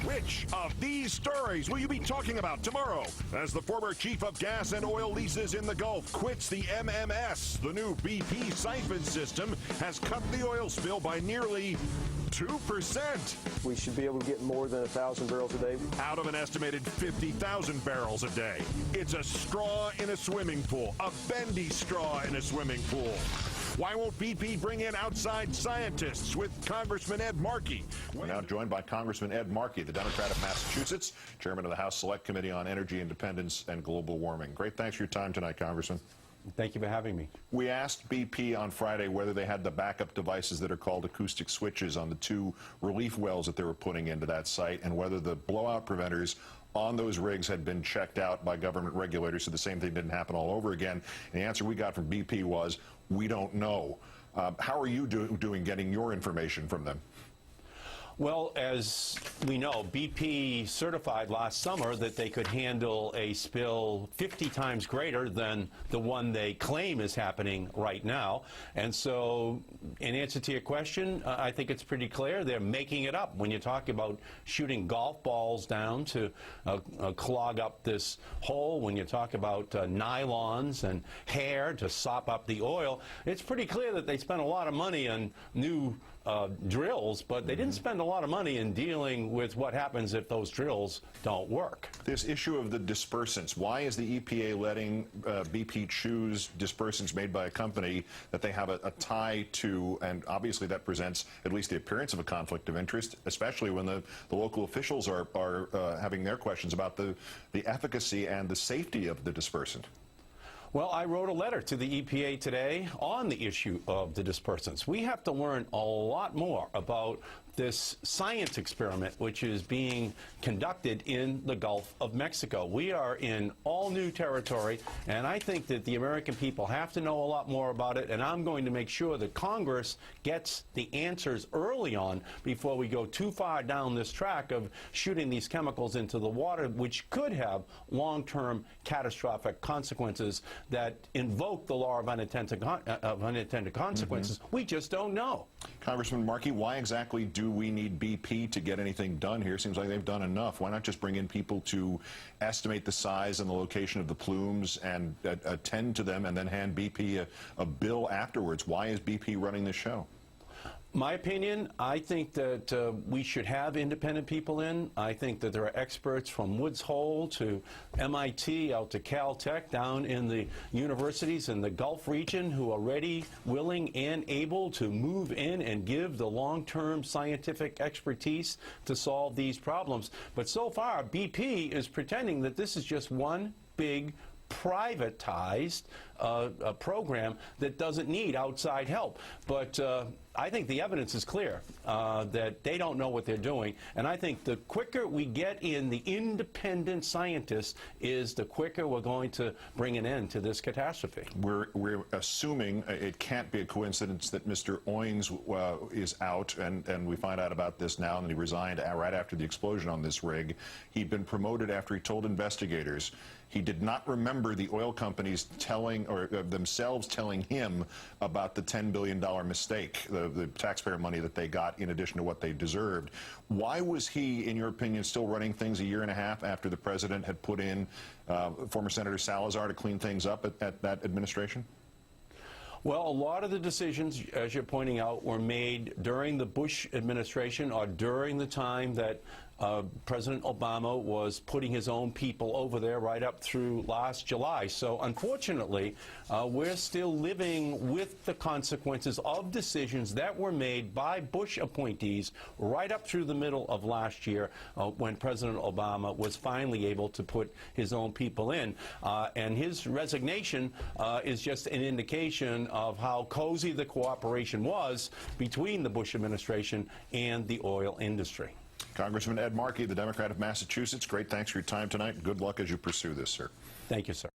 Which of these stories will you be talking about tomorrow as the former chief of gas and oil leases in the Gulf quits the MMS? The new BP siphon system has cut the oil spill by nearly 2%. We should be able to get more than 1,000 barrels a day. Out of an estimated 50,000 barrels a day. It's a straw in a swimming pool, a bendy straw in a swimming pool. Why won't BP bring in outside scientists with Congressman Ed Markey? We're now joined by Congressman Ed Markey, the Democrat of Massachusetts, chairman of the House Select Committee on Energy Independence and Global Warming. Great, thanks for your time tonight, Congressman. Thank you for having me. We asked BP on Friday whether they had the backup devices that are called acoustic switches on the 2 relief wells that they were putting into that site, and whether the blowout preventers on those rigs had been checked out by government regulators so the same thing didn't happen all over again. And the answer we got from BP was, we don't know. How are you doing getting your information from them? Well, as we know, BP certified last summer that they could handle a spill 50 times greater than the one they claim is happening right now. And so, in answer to your question, I think it's pretty clear they're making it up. When you talk about shooting golf balls down to clog up this hole, when you talk about nylons and hair to sop up the oil, it's pretty clear that they spent a lot of money on new drills, but they didn't spend a lot of money in dealing with what happens if those drills don't work. This issue of the dispersants, why is the EPA letting BP choose dispersants made by a company that they have a tie to, and obviously that presents at least the appearance of a conflict of interest, especially when the local officials are having their questions about the efficacy and the safety of the dispersant? Well, I wrote a letter to the EPA today on the issue of the dispersants. We have to learn a lot more about this science experiment which is being conducted in the Gulf of Mexico. We are in all new territory, and I think that the American people have to know a lot more about it, and I'm going to make sure that Congress gets the answers early on before we go too far down this track of shooting these chemicals into the water, which could have long-term catastrophic consequences that invoke the law of unintended consequences. We just don't know. Congressman Markey, why exactly do we need BP to get anything done here? Seems like they've done enough. Why not just bring in people to estimate the size and the location of the plumes and attend to them and then hand BP a bill afterwards? Why is BP running this show? My opinion, I think that we should have independent people in. I think that there are experts from Woods Hole to MIT out to Caltech down in the universities in the Gulf region who are ready, willing, and able to move in and give the long-term scientific expertise to solve these problems. But so far, BP is pretending that this is just one big privatized program that doesn't need outside help. But I think the evidence is clear that they don't know what they're doing, and I think the quicker we get in the independent scientists is the quicker we're going to bring an end to this catastrophe. We're assuming it can't be a coincidence that Mr. Owings is out, and we find out about this now, and he resigned right after the explosion on this rig. He'd been promoted after he told investigators he did not remember the oil companies telling, or themselves telling him about the $10 billion mistake, the taxpayer money that they got in addition to what they deserved. Why was he, in your opinion, still running things a year and a half after the president had put in former Senator Salazar to clean things up at that administration? Well, a lot of the decisions, as you're pointing out, were made during the Bush administration or during the time that President Obama was putting his own people over there right up through last July. So unfortunately, we're still living with the consequences of decisions that were made by Bush appointees right up through the middle of last year when President Obama was finally able to put his own people in. And his resignation is just an indication of how cozy the cooperation was between the Bush administration and the oil industry. Congressman Ed Markey, the Democrat of Massachusetts, great thanks for your time tonight. Good luck as you pursue this, sir. Thank you, sir.